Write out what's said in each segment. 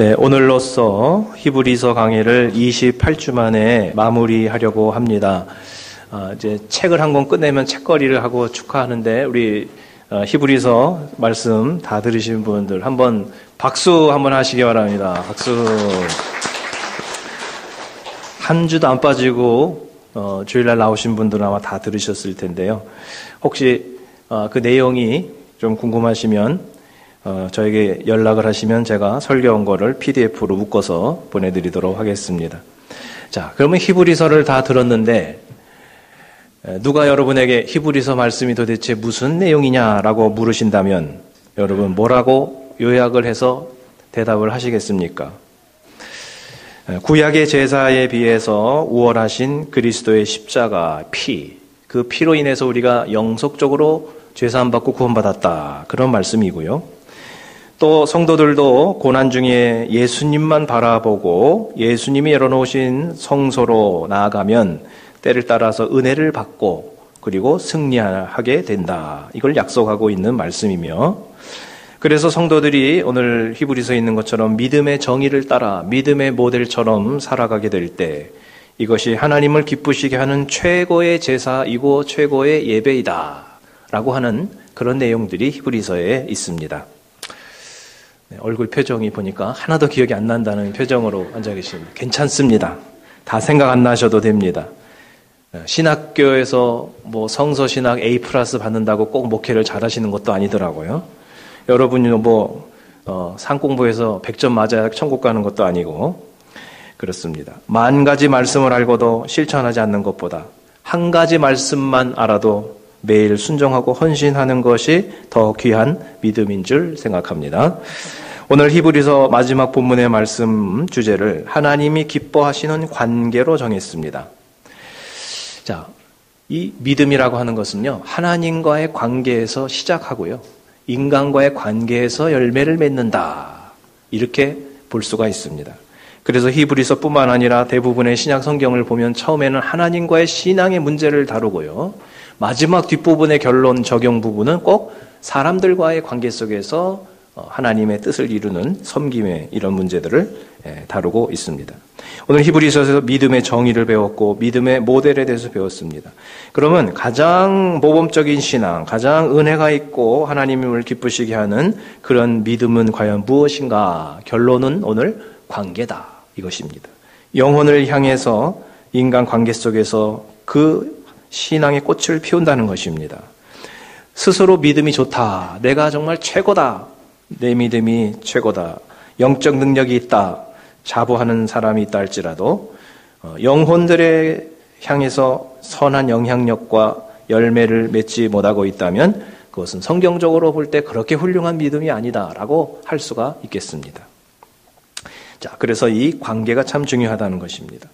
네, 오늘로써 히브리서 강의를 28주 만에 마무리하려고 합니다. 이제 책을 한 권 끝내면 책거리를 하고 축하하는데 우리 히브리서 말씀 다 들으신 분들 한번 박수 한번 하시기 바랍니다. 박수. 한 주도 안 빠지고 주일날 나오신 분들은 아마 다 들으셨을 텐데요. 혹시 그 내용이 좀 궁금하시면 저에게 연락을 하시면 제가 설교한 거를 PDF로 묶어서 보내드리도록 하겠습니다. 자, 그러면 히브리서를 다 들었는데 누가 여러분에게 히브리서 말씀이 도대체 무슨 내용이냐라고 물으신다면 여러분 뭐라고 요약을 해서 대답을 하시겠습니까? 구약의 제사에 비해서 우월하신 그리스도의 십자가 피, 그 피로 인해서 우리가 영속적으로 죄사함 받고 구원받았다. 그런 말씀이고요. 또 성도들도 고난 중에 예수님만 바라보고 예수님이 열어놓으신 성소로 나아가면 때를 따라서 은혜를 받고 그리고 승리하게 된다. 이걸 약속하고 있는 말씀이며, 그래서 성도들이 오늘 히브리서에 있는 것처럼 믿음의 정의를 따라 믿음의 모델처럼 살아가게 될 때 이것이 하나님을 기쁘시게 하는 최고의 제사이고 최고의 예배이다 라고 하는 그런 내용들이 히브리서에 있습니다. 얼굴 표정이 보니까 하나도 기억이 안 난다는 표정으로 앉아 계십니다. 괜찮습니다. 다 생각 안 나셔도 됩니다. 신학교에서 뭐 성서신학 A+ 받는다고 꼭 목회를 잘하시는 것도 아니더라고요. 여러분이 상공부에서 100점 맞아야 천국 가는 것도 아니고 그렇습니다. 10,000가지 말씀을 알고도 실천하지 않는 것보다 한 가지 말씀만 알아도 매일 순종하고 헌신하는 것이 더 귀한 믿음인 줄 생각합니다. 오늘 히브리서 마지막 본문의 말씀 주제를 하나님이 기뻐하시는 관계로 정했습니다. 자, 이 믿음이라고 하는 것은요, 하나님과의 관계에서 시작하고요, 인간과의 관계에서 열매를 맺는다. 이렇게 볼 수가 있습니다. 그래서 히브리서뿐만 아니라 대부분의 신약 성경을 보면 처음에는 하나님과의 신앙의 문제를 다루고요, 마지막 뒷부분의 결론 적용 부분은 꼭 사람들과의 관계 속에서 하나님의 뜻을 이루는 섬김의 이런 문제들을 다루고 있습니다. 오늘 히브리서에서 믿음의 정의를 배웠고 믿음의 모델에 대해서 배웠습니다. 그러면 가장 모범적인 신앙, 가장 은혜가 있고 하나님을 기쁘시게 하는 그런 믿음은 과연 무엇인가? 결론은 오늘 관계다. 이것입니다. 영혼을 향해서 인간 관계 속에서 그 신앙의 꽃을 피운다는 것입니다. 스스로 믿음이 좋다. 내가 정말 최고다. 내 믿음이 최고다. 영적 능력이 있다. 자부하는 사람이 있다 할지라도 영혼들에 향해서 선한 영향력과 열매를 맺지 못하고 있다면 그것은 성경적으로 볼 때 그렇게 훌륭한 믿음이 아니다라고 할 수가 있겠습니다. 자, 그래서 이 관계가 참 중요하다는 것입니다.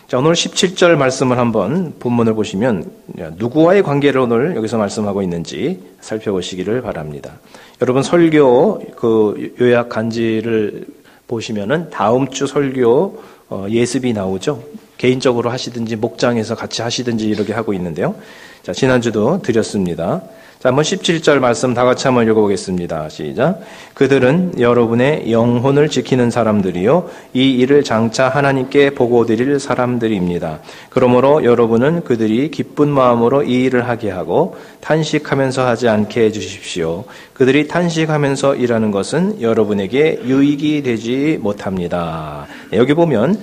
자, 오늘 17절 말씀을 한번 본문을 보시면 누구와의 관계를 오늘 여기서 말씀하고 있는지 살펴보시기를 바랍니다. 여러분 설교 그 요약 간지를 보시면은 다음 주 설교 예습이 나오죠. 개인적으로 하시든지 목장에서 같이 하시든지 이렇게 하고 있는데요. 자, 지난주도 드렸습니다. 자, 한번 17절 말씀 다 같이 한번 읽어보겠습니다. 시작. 그들은 여러분의 영혼을 지키는 사람들이요, 이 일을 장차 하나님께 보고드릴 사람들입니다. 그러므로 여러분은 그들이 기쁜 마음으로 이 일을 하게 하고 탄식하면서 하지 않게 해주십시오. 그들이 탄식하면서 일하는 것은 여러분에게 유익이 되지 못합니다. 여기 보면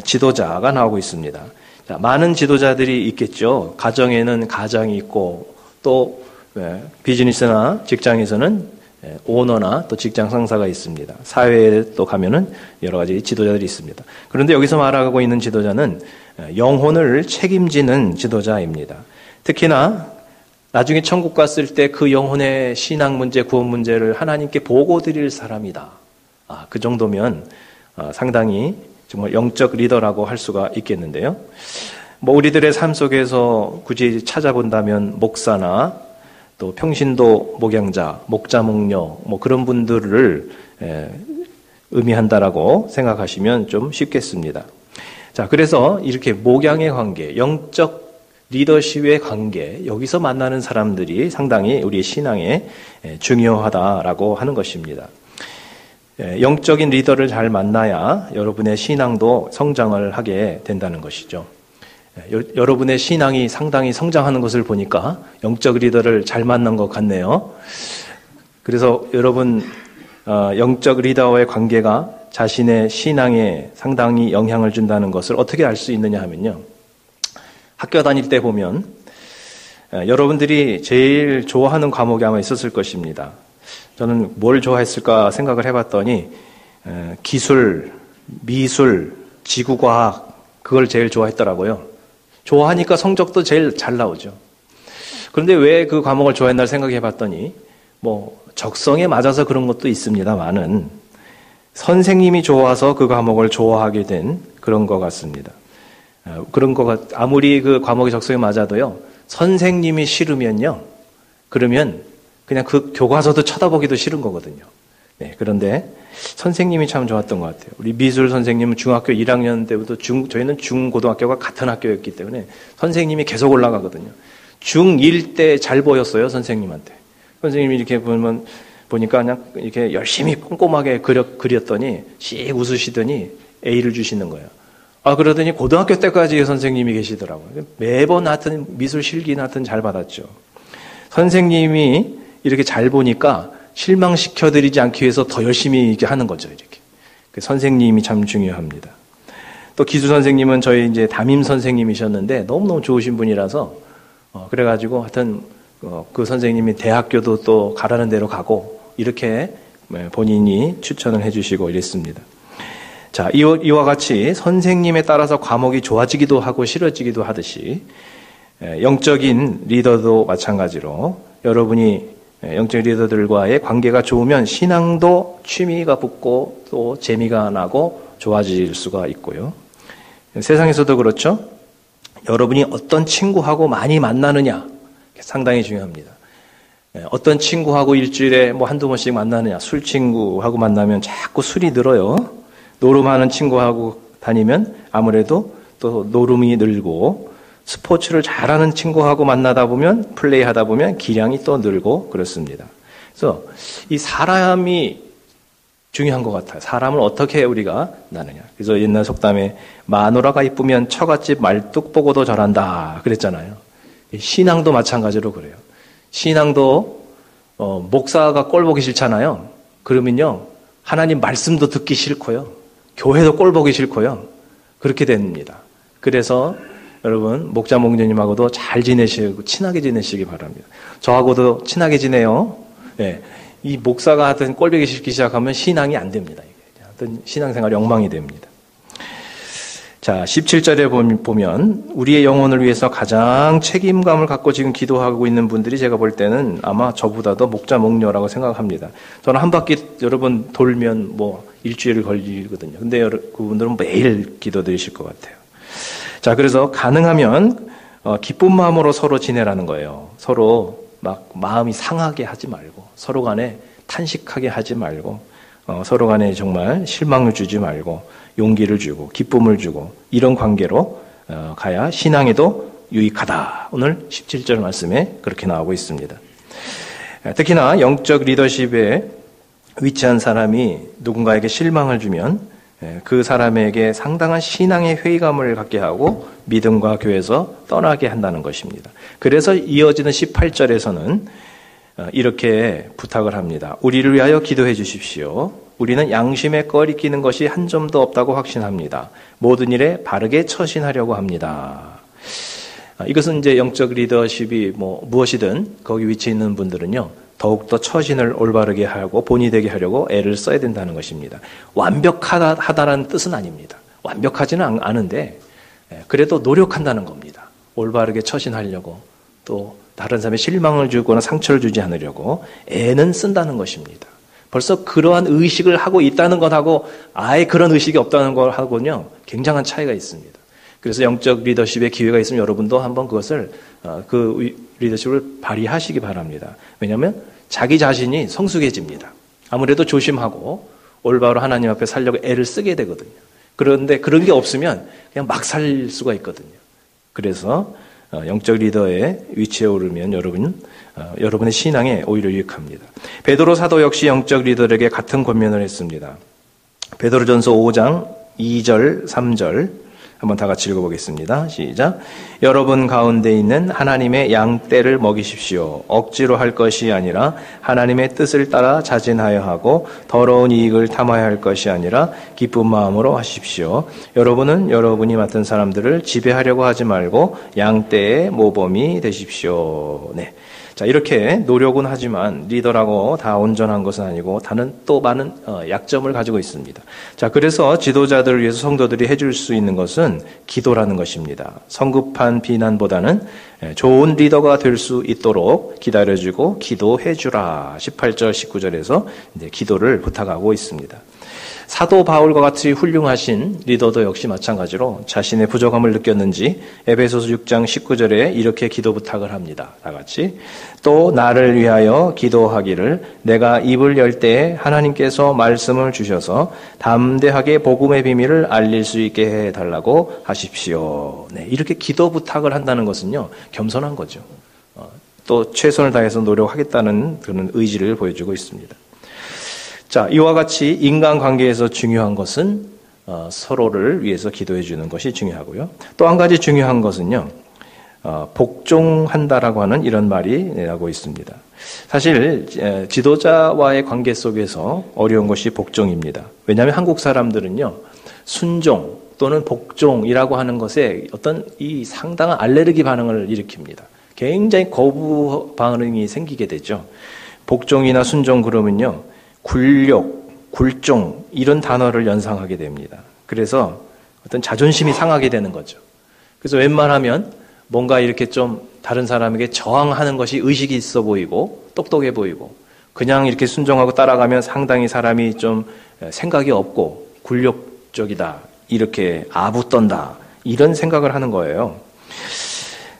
지도자가 나오고 있습니다. 자, 많은 지도자들이 있겠죠. 가정에는 가장이 있고 또 비즈니스나 직장에서는 오너나 또 직장 상사가 있습니다. 사회에 또 가면은 여러 가지 지도자들이 있습니다. 그런데 여기서 말하고 있는 지도자는 영혼을 책임지는 지도자입니다. 특히나 나중에 천국 갔을 때 그 영혼의 신앙 문제, 구원 문제를 하나님께 보고 드릴 사람이다. 그 정도면 상당히 정말 영적 리더라고 할 수가 있겠는데요. 우리들의 삶 속에서 굳이 찾아본다면 목사나 또 평신도 목양자, 목자, 목녀 그런 분들을 의미한다라고 생각하시면 좀 쉽겠습니다. 자, 그래서 이렇게 목양의 관계, 영적 리더십의 관계, 여기서 만나는 사람들이 상당히 우리의 신앙에 중요하다라고 하는 것입니다. 영적인 리더를 잘 만나야 여러분의 신앙도 성장을 하게 된다는 것이죠. 여러분의 신앙이 상당히 성장하는 것을 보니까 영적 리더를 잘 만난 것 같네요. 그래서 여러분 영적 리더와의 관계가 자신의 신앙에 상당히 영향을 준다는 것을 어떻게 알 수 있느냐 하면요. 학교 다닐 때 보면 여러분들이 제일 좋아하는 과목이 아마 있었을 것입니다. 저는 뭘 좋아했을까 생각을 해봤더니 기술, 미술, 지구과학 그걸 제일 좋아했더라고요. 좋아하니까 성적도 제일 잘 나오죠. 그런데 왜 그 과목을 좋아했나 생각해봤더니 적성에 맞아서 그런 것도 있습니다만은 선생님이 좋아서 그 과목을 좋아하게 된 그런 것 같습니다. 아무리 그 과목이 적성에 맞아도요, 선생님이 싫으면요, 그러면 그냥 그 교과서도 쳐다보기도 싫은 거거든요. 네, 그런데 선생님이 참 좋았던 것 같아요. 우리 미술 선생님은 중학교 1학년 때부터 저희는 중고등학교가 같은 학교였기 때문에 선생님이 계속 올라가거든요. 중1 때 잘 보였어요, 선생님한테. 선생님이 이렇게 보니까 그냥 이렇게 열심히 꼼꼼하게 그렸더니 씩 웃으시더니 A를 주시는 거예요. 그러더니 고등학교 때까지 선생님이 계시더라고요. 매번 하여튼 미술 실기는 하여튼 잘 받았죠. 선생님이 이렇게 잘 보니까 실망시켜드리지 않기 위해서 더 열심히 이렇게 하는 거죠, 이렇게. 선생님이 참 중요합니다. 또 기수 선생님은 저희 이제 담임 선생님이셨는데 너무너무 좋으신 분이라서, 그래가지고 하여튼, 그 선생님이 대학교도 또 가라는 대로 가고, 이렇게 본인이 추천을 해주시고 이랬습니다. 자, 이와 같이 선생님에 따라서 과목이 좋아지기도 하고 싫어지기도 하듯이, 영적인 리더도 마찬가지로 여러분이 영적 리더들과의 관계가 좋으면 신앙도 취미가 붙고 또 재미가 나고 좋아질 수가 있고요. 세상에서도 그렇죠. 여러분이 어떤 친구하고 많이 만나느냐 상당히 중요합니다. 어떤 친구하고 일주일에 한두 번씩 만나느냐. 술 친구하고 만나면 자꾸 술이 늘어요. 노름하는 친구하고 다니면 아무래도 또 노름이 늘고, 스포츠를 잘하는 친구하고 만나다 보면, 플레이하다 보면 기량이 또 늘고 그렇습니다. 그래서 이 사람이 중요한 것 같아요. 사람을 어떻게 우리가 나누냐. 그래서 옛날 속담에 마누라가 이쁘면 처갓집 말뚝 보고도 절한다 그랬잖아요. 신앙도 마찬가지로 그래요. 신앙도 목사가 꼴 보기 싫잖아요. 그러면요, 하나님 말씀도 듣기 싫고요, 교회도 꼴 보기 싫고요, 그렇게 됩니다. 그래서 여러분 목자 목녀님하고도 잘 지내시고 친하게 지내시기 바랍니다. 저하고도 친하게 지내요. 네. 이 목사가 하여튼 꼴보기 싫기 시작하면 신앙이 안 됩니다. 하여튼 신앙생활이 엉망이 됩니다. 자, 17절에 보면 우리의 영혼을 위해서 가장 책임감을 갖고 지금 기도하고 있는 분들이 제가 볼 때는 아마 저보다도 목자 목녀라고 생각합니다. 저는 한 바퀴 여러분 돌면 일주일 걸리거든요. 근데 그분들은 매일 기도드리실 것 같아요. 자, 그래서 가능하면 기쁜 마음으로 서로 지내라는 거예요. 서로 마음이 상하게 하지 말고, 서로 간에 탄식하게 하지 말고, 서로 간에 정말 실망을 주지 말고 용기를 주고 기쁨을 주고, 이런 관계로 가야 신앙에도 유익하다. 오늘 17절 말씀에 그렇게 나오고 있습니다. 특히나 영적 리더십에 위치한 사람이 누군가에게 실망을 주면 그 사람에게 상당한 신앙의 회의감을 갖게 하고 믿음과 교회에서 떠나게 한다는 것입니다. 그래서 이어지는 18절에서는 이렇게 부탁을 합니다. 우리를 위하여 기도해 주십시오. 우리는 양심에 꺼리끼는 것이 한 점도 없다고 확신합니다. 모든 일에 바르게 처신하려고 합니다. 이것은 이제 영적 리더십이 무엇이든 거기 위치해 있는 분들은요, 더욱더 처신을 올바르게 하고 본이 되게 하려고 애를 써야 된다는 것입니다. 완벽하다라는 뜻은 아닙니다. 완벽하지는 않은데 그래도 노력한다는 겁니다. 올바르게 처신하려고, 또 다른 사람의 실망을 주거나 상처를 주지 않으려고 애는 쓴다는 것입니다. 벌써 그러한 의식을 하고 있다는 것하고 아예 그런 의식이 없다는 것하고는요, 굉장한 차이가 있습니다. 그래서 영적 리더십의 기회가 있으면 여러분도 한번 그것을 그 리더십을 발휘하시기 바랍니다. 왜냐하면 자기 자신이 성숙해집니다. 아무래도 조심하고 올바로 하나님 앞에 살려고 애를 쓰게 되거든요. 그런데 그런 게 없으면 그냥 막 살 수가 있거든요. 그래서 영적 리더의 위치에 오르면 여러분의 신앙에 오히려 유익합니다. 베드로 사도 역시 영적 리더에게 같은 권면을 했습니다. 베드로전서 5장 2절, 3절 한번 다 같이 읽어보겠습니다. 시작. 여러분 가운데 있는 하나님의 양떼를 먹이십시오. 억지로 할 것이 아니라 하나님의 뜻을 따라 자진하여 하고 더러운 이익을 탐하여 할 것이 아니라 기쁜 마음으로 하십시오. 여러분은 여러분이 맡은 사람들을 지배하려고 하지 말고 양떼의 모범이 되십시오. 네. 자, 이렇게 노력은 하지만 리더라고 다 온전한 것은 아니고 다른 또 많은 약점을 가지고 있습니다. 자, 그래서 지도자들을 위해서 성도들이 해줄 수 있는 것은 기도라는 것입니다. 성급한 비난보다는 좋은 리더가 될 수 있도록 기다려주고 기도해주라. 18절, 19절에서 이제 기도를 부탁하고 있습니다. 사도 바울과 같이 훌륭하신 리더도 역시 마찬가지로 자신의 부족함을 느꼈는지 에베소서 6장 19절에 이렇게 기도 부탁을 합니다. 다 같이. 또 나를 위하여 기도하기를 내가 입을 열 때에 하나님께서 말씀을 주셔서 담대하게 복음의 비밀을 알릴 수 있게 해달라고 하십시오. 네, 이렇게 기도 부탁을 한다는 것은요, 겸손한 거죠. 또 최선을 다해서 노력하겠다는 그런 의지를 보여주고 있습니다. 자, 이와 같이 인간관계에서 중요한 것은 서로를 위해서 기도해 주는 것이 중요하고요. 또 한 가지 중요한 것은요, 복종한다라고 하는 이런 말이 나오고 있습니다. 사실 지도자와의 관계 속에서 어려운 것이 복종입니다. 왜냐하면 한국 사람들은요, 순종 또는 복종이라고 하는 것에 어떤 이 상당한 알레르기 반응을 일으킵니다. 굉장히 거부 반응이 생기게 되죠. 복종이나 순종 그러면요, 굴욕, 굴종 이런 단어를 연상하게 됩니다. 그래서 어떤 자존심이 상하게 되는 거죠. 그래서 웬만하면 뭔가 이렇게 좀 다른 사람에게 저항하는 것이 의식이 있어 보이고 똑똑해 보이고 그냥 이렇게 순종하고 따라가면 상당히 사람이 좀 생각이 없고 굴욕적이다, 이렇게 아부떤다, 이런 생각을 하는 거예요.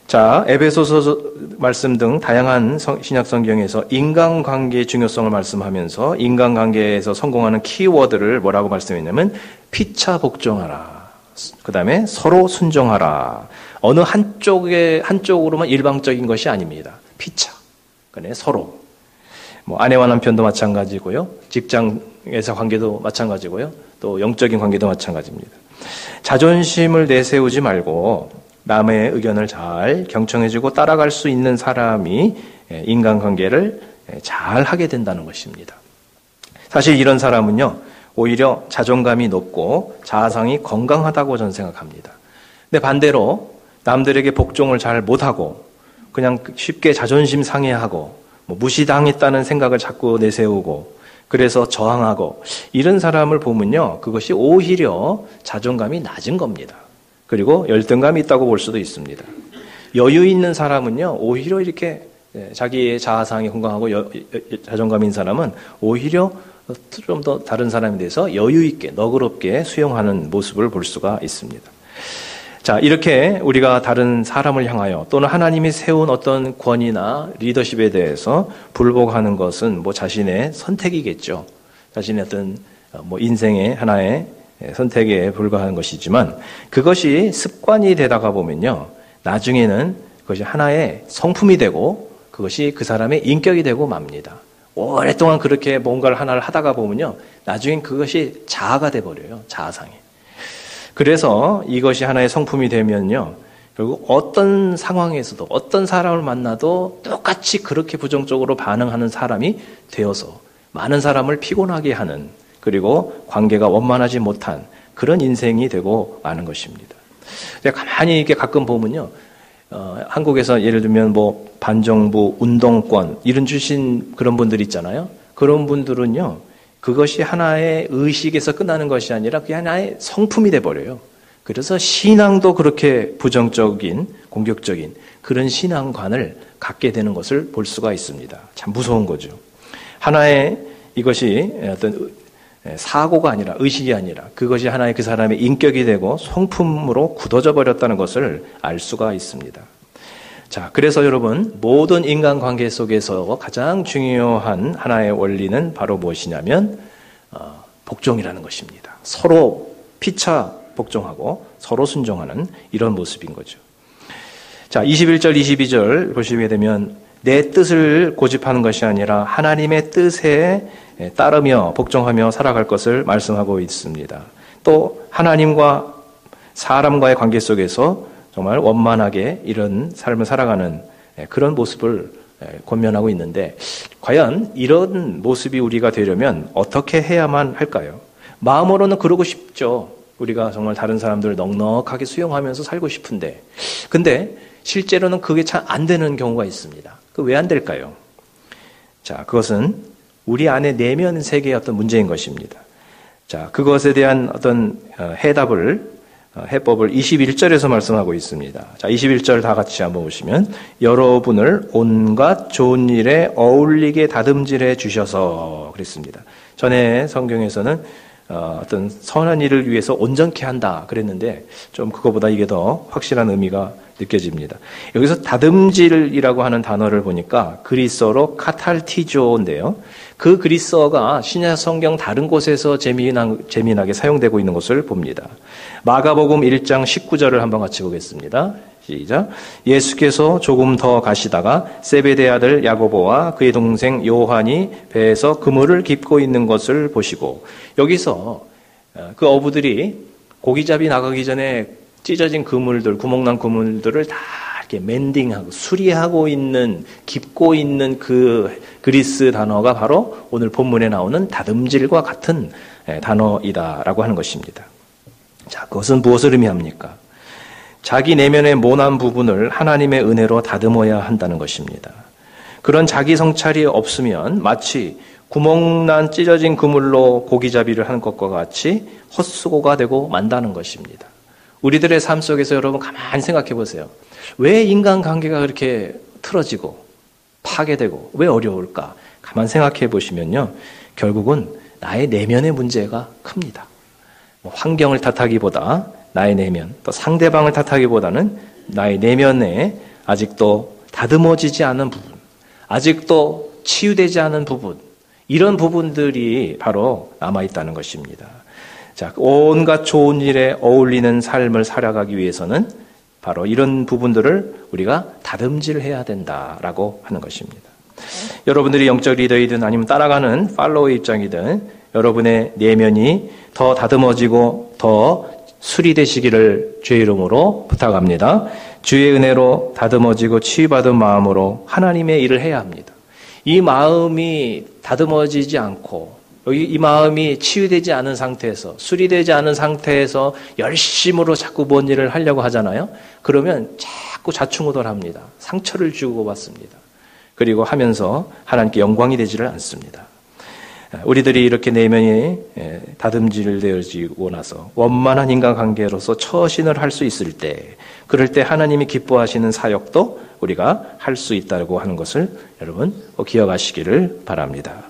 자, 에베소서 말씀 등 다양한 신약 성경에서 인간관계의 중요성을 말씀하면서 인간관계에서 성공하는 키워드를 뭐라고 말씀했냐면 피차 복종하라. 그 다음에 서로 순종하라. 어느 한쪽으로만 일방적인 것이 아닙니다. 피차. 그러니까 서로. 아내와 남편도 마찬가지고요. 직장에서 관계도 마찬가지고요. 또 영적인 관계도 마찬가지입니다. 자존심을 내세우지 말고 남의 의견을 잘 경청해주고 따라갈 수 있는 사람이 인간관계를 잘 하게 된다는 것입니다. 사실 이런 사람은요, 오히려 자존감이 높고 자아상이 건강하다고 저는 생각합니다. 근데 반대로 남들에게 복종을 잘 못하고 그냥 쉽게 자존심 상해하고 무시당했다는 생각을 자꾸 내세우고 그래서 저항하고 이런 사람을 보면요, 그것이 오히려 자존감이 낮은 겁니다. 그리고 열등감이 있다고 볼 수도 있습니다. 여유 있는 사람은요, 오히려 이렇게 자기의 자아상이 건강하고 자존감 있는 사람은 오히려 좀 더 다른 사람에 대해서 여유 있게 너그럽게 수용하는 모습을 볼 수가 있습니다. 자, 이렇게 우리가 다른 사람을 향하여 또는 하나님이 세운 어떤 권위나 리더십에 대해서 불복하는 것은 자신의 선택이겠죠. 자신의 어떤 인생의 하나의 선택에 불과한 것이지만 그것이 습관이 되다가 보면요, 나중에는 그것이 하나의 성품이 되고 그것이 그 사람의 인격이 되고 맙니다. 오랫동안 그렇게 뭔가를 하나를 하다가 보면요, 나중엔 그것이 자아가 돼버려요. 자아상이. 그래서 이것이 하나의 성품이 되면요, 결국 어떤 상황에서도 어떤 사람을 만나도 똑같이 그렇게 부정적으로 반응하는 사람이 되어서 많은 사람을 피곤하게 하는, 그리고 관계가 원만하지 못한 그런 인생이 되고 마는 것입니다. 가만히 이렇게 가끔 보면요, 한국에서 예를 들면 반정부, 운동권 이런 주신 그런 분들 있잖아요. 그런 분들은요, 그것이 하나의 의식에서 끝나는 것이 아니라 그게 하나의 성품이 돼버려요. 그래서 신앙도 그렇게 부정적인, 공격적인 그런 신앙관을 갖게 되는 것을 볼 수가 있습니다. 참 무서운 거죠. 하나의 이것이 어떤 사고가 아니라, 의식이 아니라 그것이 하나의 그 사람의 인격이 되고 성품으로 굳어져 버렸다는 것을 알 수가 있습니다. 자, 그래서 여러분, 모든 인간관계 속에서 가장 중요한 하나의 원리는 바로 무엇이냐면 복종이라는 것입니다. 서로 피차 복종하고 서로 순종하는 이런 모습인 거죠. 자, 21절, 22절 보시게 되면 내 뜻을 고집하는 것이 아니라 하나님의 뜻에 따르며 복종하며 살아갈 것을 말씀하고 있습니다. 또 하나님과 사람과의 관계 속에서 정말 원만하게 이런 삶을 살아가는 그런 모습을 권면하고 있는데, 과연 이런 모습이 우리가 되려면 어떻게 해야만 할까요? 마음으로는 그러고 싶죠. 우리가 정말 다른 사람들을 넉넉하게 수용하면서 살고 싶은데, 근데 실제로는 그게 잘 안 되는 경우가 있습니다. 그 왜 안 될까요? 자, 그것은 우리 안에 내면 세계의 어떤 문제인 것입니다. 자, 그것에 대한 어떤 해법을 21절에서 말씀하고 있습니다. 자, 21절 다 같이 한번 보시면, 여러분을 온갖 좋은 일에 어울리게 다듬질해 주셔서 그랬습니다. 전에 성경에서는 어떤 선한 일을 위해서 온전케 한다 그랬는데, 좀 그거보다 이게 더 확실한 의미가 느껴집니다. 여기서 다듬질이라고 하는 단어를 보니까 그리스어로 카탈티조인데요. 그 그리스어가 신약 성경 다른 곳에서 재미나게 사용되고 있는 것을 봅니다. 마가복음 1장 19절을 한번 같이 보겠습니다. 시작. 예수께서 조금 더 가시다가 세베대 아들 야고보와 그의 동생 요한이 배에서 그물을 깁고 있는 것을 보시고, 여기서 그 어부들이 고기잡이 나가기 전에 찢어진 그물들, 구멍난 그물들을 다 이렇게 멘딩하고 수리하고 있는, 깁고 있는 그 그리스 단어가 바로 오늘 본문에 나오는 다듬질과 같은 단어이다라고 하는 것입니다. 자, 그것은 무엇을 의미합니까? 자기 내면의 모난 부분을 하나님의 은혜로 다듬어야 한다는 것입니다. 그런 자기 성찰이 없으면 마치 구멍난 찢어진 그물로 고기잡이를 하는 것과 같이 헛수고가 되고 만다는 것입니다. 우리들의 삶 속에서 여러분 가만히 생각해 보세요. 왜 인간관계가 그렇게 틀어지고 파괴되고 왜 어려울까? 가만히 생각해 보시면요, 결국은 나의 내면의 문제가 큽니다. 환경을 탓하기보다 나의 내면, 또 상대방을 탓하기보다는 나의 내면에 아직도 다듬어지지 않은 부분, 아직도 치유되지 않은 부분, 이런 부분들이 바로 남아있다는 것입니다. 자, 온갖 좋은 일에 어울리는 삶을 살아가기 위해서는 바로 이런 부분들을 우리가 다듬질해야 된다라고 하는 것입니다. 여러분들이 영적 리더이든 아니면 따라가는 팔로워의 입장이든 여러분의 내면이 더 다듬어지고 더 수리되시기를 주의 이름으로 부탁합니다. 주의 은혜로 다듬어지고 치유받은 마음으로 하나님의 일을 해야 합니다. 이 마음이 다듬어지지 않고 여기 이 마음이 치유되지 않은 상태에서, 수리되지 않은 상태에서 열심으로 자꾸 뭔 일을 하려고 하잖아요. 그러면 자꾸 자충우돌합니다. 상처를 주고 받습니다. 그리고 하면서 하나님께 영광이 되지를 않습니다. 우리들이 이렇게 내면이 다듬질되어지고 나서 원만한 인간관계로서 처신을 할 수 있을 때, 그럴 때 하나님이 기뻐하시는 사역도 우리가 할 수 있다고 하는 것을 여러분 기억하시기를 바랍니다.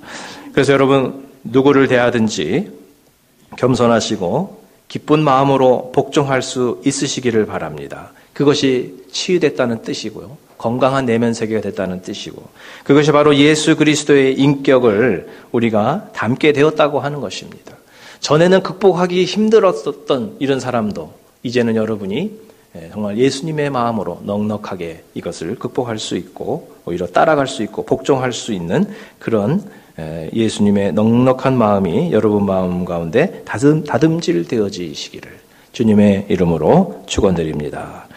그래서 여러분 누구를 대하든지 겸손하시고 기쁜 마음으로 복종할 수 있으시기를 바랍니다. 그것이 치유됐다는 뜻이고요. 건강한 내면 세계가 됐다는 뜻이고, 그것이 바로 예수 그리스도의 인격을 우리가 담게 되었다고 하는 것입니다. 전에는 극복하기 힘들었던 이런 사람도 이제는 여러분이 정말 예수님의 마음으로 넉넉하게 이것을 극복할 수 있고 오히려 따라갈 수 있고 복종할 수 있는 그런 예수님의 넉넉한 마음이 여러분 마음 가운데 다듬질 되어지시기를 주님의 이름으로 축원드립니다.